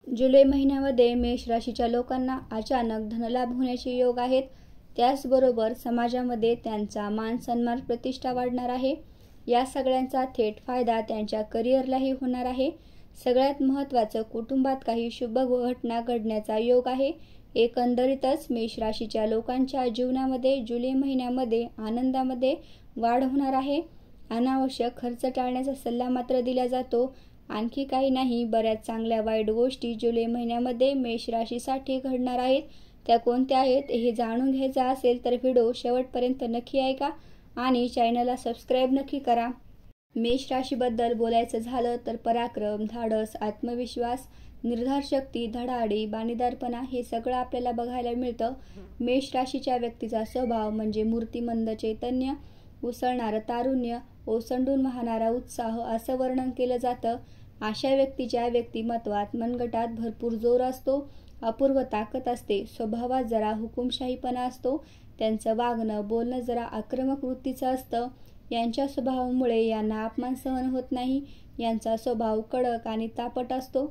जुलै महिन्यामध्ये मेष राशीच्या लोकांना अचानक धनलाभ होण्याचे योग आहेत। त्याचबरोबर समाजामध्ये त्यांचा मान सन्मान प्रतिष्ठा वाढणार आहे। या सगळ्यांचा थेट फायदा त्यांच्या करिअरलाही होणार आहे। सगळ्यात महत्त्वाचं, कुटुंबात काही शुभ घटना घडण्याचा योग आहे। एकंदरीतच मेष राशीच्या लोकांच्या जीवनामध्ये जुलै महिन्यामध्ये आनंदामध्ये वाढ होणार आहे। अनावश्यक खर्च टाळण्याचा सल्ला मात्र दिला जातो। आणखी काही नाही, बऱ्याच चांगल्या वाईट गोष्टी जुलै महिन्यामध्ये मेष राशीसाठी घडणार आहेत। त्या कोणत्या आहेत हे जाणून घ्यायचं असेल तर व्हिडिओ शेवटपर्यंत नक्की ऐका आणि चॅनलला सबस्क्राईब नक्की करा। मेष राशीबद्दल बोलायचं झालं तर पराक्रम, धाडस, आत्मविश्वास, निर्धार शक्ती, धडाडी, बाणीदारपणा हे सगळं आपल्याला बघायला मिळतं। मेष राशीच्या व्यक्तीचा स्वभाव म्हणजे मूर्तिमंत चैतन्य, उसळणारं तारुण्य, ओसंडून वाहणारा उत्साह असं वर्णन केलं जातं। अशा व्यक्तीच्या व्यक्तिमत्वात मनगटात भरपूर जोर असतो, अपूर्व ताकद असते, स्वभावात जरा हुकुमशाहीपणा असतो, त्यांचं वागणं बोलणं जरा आक्रमक वृत्तीचं असतं। यांच्या स्वभावामुळे यांना अपमान सहन होत नाही। यांचा स्वभाव कडक आणि तापट असतो।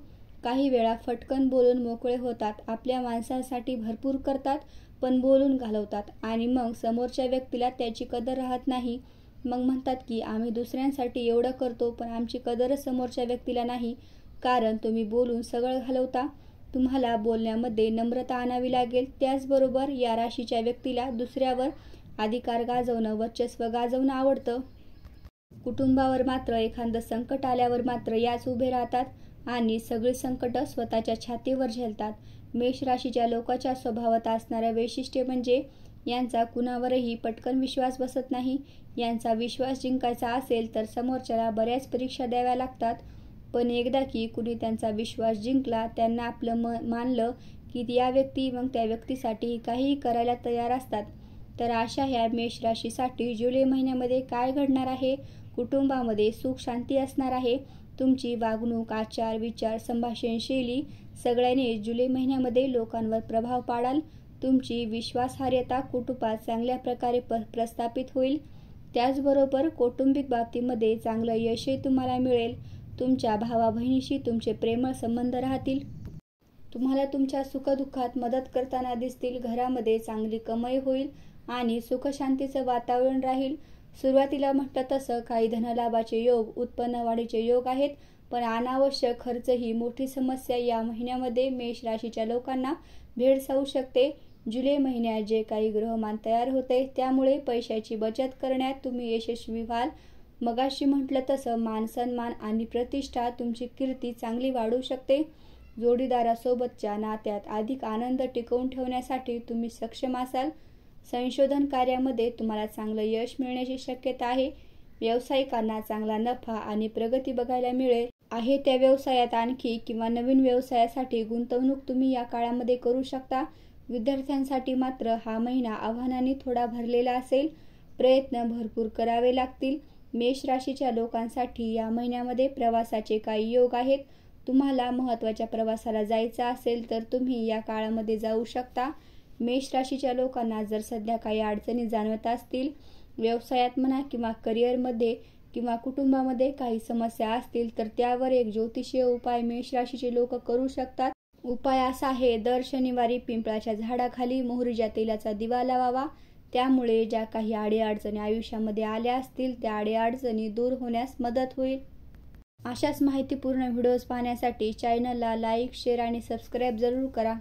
काही वेळा फटकन बोलून मोकळे होतात, आपल्या माणसांसाठी भरपूर करतात पण बोलून घालवतात आणि मग समोरच्या व्यक्तीला त्याची कदर राहत नाही। मग म्हणतात की आम्ही दुसऱ्यांसाठी एवढं करतो पण आमची कदरच समोरच्या व्यक्तीला नाही, कारण तुम्ही बोलून सगळं घालवता। तुम्हाला बोलण्यामध्ये नम्रता आणावी लागेल। त्याचबरोबर या राशीच्या व्यक्तीला दुसऱ्यावर अधिकार गाजवणं, वर्चस्व गाजवणं आवडतं। कुटुंबावर मात्र एखादं संकट आल्यावर मात्र याच उभे राहतात आणि सगळी संकटं स्वतःच्या छातीवर झेलतात। मेष राशीच्या लोकांच्या स्वभावात असणारं वैशिष्ट्य म्हणजे यांचा कुणावरही पटकन विश्वास बसत नाही। यांचा विश्वास जिंकायचा असेल तर समोरच्याला बऱ्याच परीक्षा द्याव्या लागतात, पण एकदा की कुणी त्यांचा विश्वास जिंकला, त्यांना आपलं मानलं की या व्यक्ती मग त्या व्यक्तीसाठी काहीही करायला तयार असतात। तर अशा ह्या मेष राशीसाठी जुलै महिन्यामध्ये काय घडणार आहे? कुटुंबामध्ये सुख शांती असणार आहे। तुमची वागणूक, आचार, विचार, संभाषणशैली सगळ्यांनी जुलै महिन्यामध्ये लोकांवर प्रभाव पाडाल। तुमची विश्वासार्हता कुटुंबात चांगल्या प्रकारे प्रस्थापित होईल। त्याचबरोबर कौटुंबिक बाबतीमध्ये चांगलं यशही तुम्हाला मिळेल। तुमच्या भावा बहिणीशी तुमचे प्रेमळ संबंध राहतील। तुम्हाला तुमच्या सुखदुःखात मदत करताना दिसतील। घरामध्ये चांगली कमाई होईल आणि सुखशांतीचं वातावरण राहील। सुरुवातीला म्हटलं तसं काही धनलाभाचे योग, उत्पन्न वाढीचे योग आहेत, पण अनावश्यक खर्च ही मोठी समस्या या महिन्यामध्ये मेष राशीच्या लोकांना भेडसावू शकते। जुलै महिन्यात जे काही ग्रहमान तयार होते त्यामुळे पैशाची बचत करण्यात तुम्ही यशस्वी व्हाल। मगाशी म्हटलं तसं मान सन्मान आणि प्रतिष्ठा, तुमची कीर्ती चांगली वाढू शकते। जोडीदारासोबतच्या नात्यात अधिक आनंद टिकवून ठेवण्यासाठी तुम्ही सक्षम असाल। संशोधन कार्यामध्ये तुम्हाला चांगलं यश मिळण्याची शक्यता आहे। व्यावसायिकांना चांगला नफा आणि प्रगती बघायला मिळेल आहे। त्या व्यवसायात आणखी किंवा नवीन व्यवसायासाठी गुंतवणूक तुम्ही या काळामध्ये करू शकता। विद्यार्थ्यांसाठी मात्र हा महिना आव्हानांनी थोडा भरलेला असेल, प्रयत्न भरपूर करावे लागतील। मेष राशीच्या लोकांसाठी या महिन्यामध्ये प्रवासाचे काही योग आहेत। तुम्हाला महत्त्वाच्या प्रवासाला जायचं असेल तर तुम्ही या काळामध्ये जाऊ शकता। मेष राशीच्या लोकांना जर सध्या काही अडचणी जाणवत असतील, व्यवसायात म्हणा किंवा करिअरमध्ये किंवा कुटुंबामध्ये काही समस्या असतील तर त्यावर एक ज्योतिषीय उपाय मेष राशीचे लोक करू शकतात। उपाय असा आहे, दर शनिवारी पिंपळाच्या झाडाखाली मोहरीच्या तेलाचा दिवा लावावा। त्यामुळे ज्या काही अडीअडचणी आयुष्यामध्ये आल्या असतील त्या अडीअडचणी दूर होण्यास मदत होईल। अशाच माहितीपूर्ण व्हिडिओज पाहण्यासाठी चॅनलला लाईक, शेअर आणि सबस्क्राईब जरूर करा।